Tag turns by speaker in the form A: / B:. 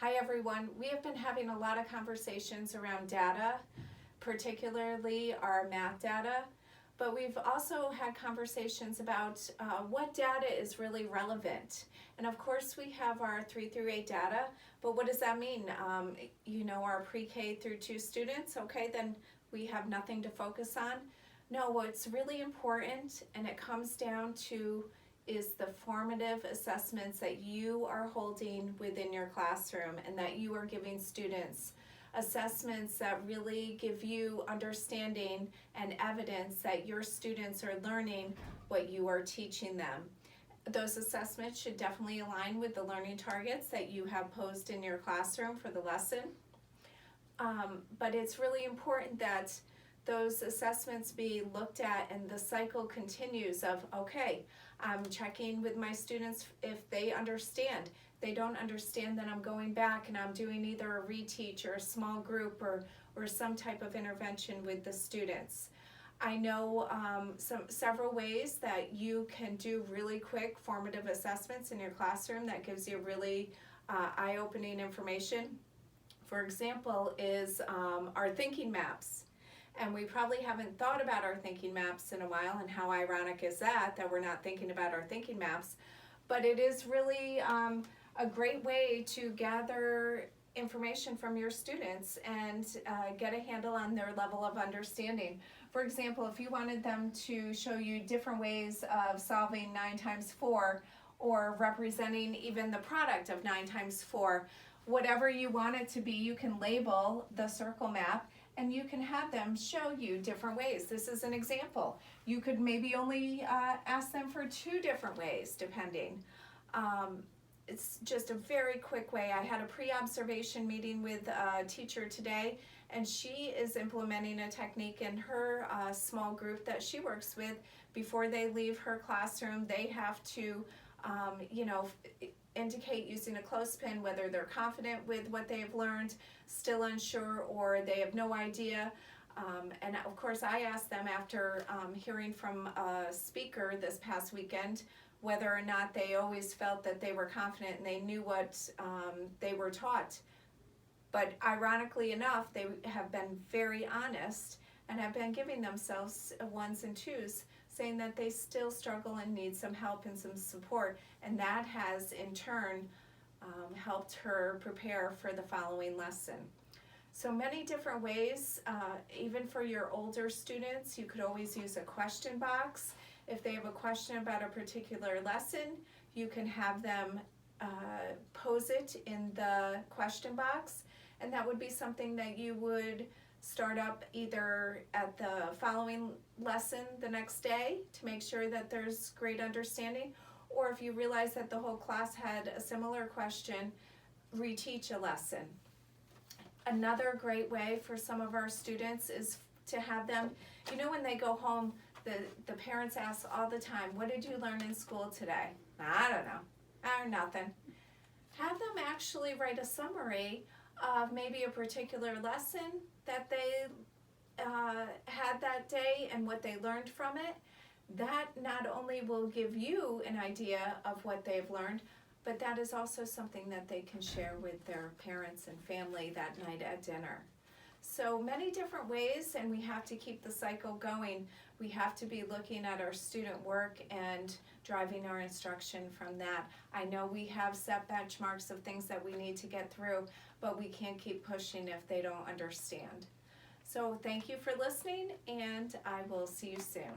A: Hi everyone. We have been having a lot of conversations around data, particularly our math data, but we've also had conversations about what data is really relevant. And of course we have our 3 through 8 data, but what does that mean? Our pre-K through 2 students, okay, then we have nothing to focus on. No, what's really important, and it comes down to, is the formative assessments that you are holding within your classroom and that you are giving students. Assessments that really give you understanding and evidence that your students are learning what you are teaching them. Those assessments should definitely align with the learning targets that you have posed in your classroom for the lesson. But it's really important that those assessments be looked at and the cycle continues of, okay, I'm checking with my students if they understand. If they don't understand, then I'm going back and I'm doing either a reteach or a small group or some type of intervention with the students. I know several ways that you can do really quick formative assessments in your classroom that gives you really eye-opening information. For example, is our thinking maps. And we probably haven't thought about our thinking maps in a while, and how ironic is that we're not thinking about our thinking maps. But it is really a great way to gather information from your students and get a handle on their level of understanding. For example, if you wanted them to show you different ways of solving 9 times 4 or representing even the product of 9 times 4, whatever you want it to be, you can label the circle map and you can have them show you different ways. This is an example. You could maybe only ask them for 2 different ways, depending. It's just a very quick way. I had a pre-observation meeting with a teacher today, and she is implementing a technique in her small group that she works with. Before they leave her classroom, they have to, indicate using a clothespin whether they're confident with what they've learned, still unsure, or they have no idea. And of course I asked them after hearing from a speaker this past weekend whether or not they always felt that they were confident and they knew what they were taught. But ironically enough, they have been very honest and have been giving themselves 1s and 2s, saying that they still struggle and need some help and some support, and that has in turn helped her prepare for the following lesson. So many different ways, even for your older students, you could always use a question box. If they have a question about a particular lesson, you can have them pose it in the question box, and that would be something that you would start up either at the following lesson the next day to make sure that there's great understanding, or if you realize that the whole class had a similar question, reteach a lesson. Another great way for some of our students is to have them, when they go home, the parents ask all the time, what did you learn in school today? I don't know, or nothing. Have them actually write a summary of maybe a particular lesson that they had that day and what they learned from it. That not only will give you an idea of what they've learned, but that is also something that they can share with their parents and family that night at dinner. So many different ways, and we have to keep the cycle going. We have to be looking at our student work and driving our instruction from that. I know we have set benchmarks of things that we need to get through, but we can't keep pushing if they don't understand. So thank you for listening, and I will see you soon.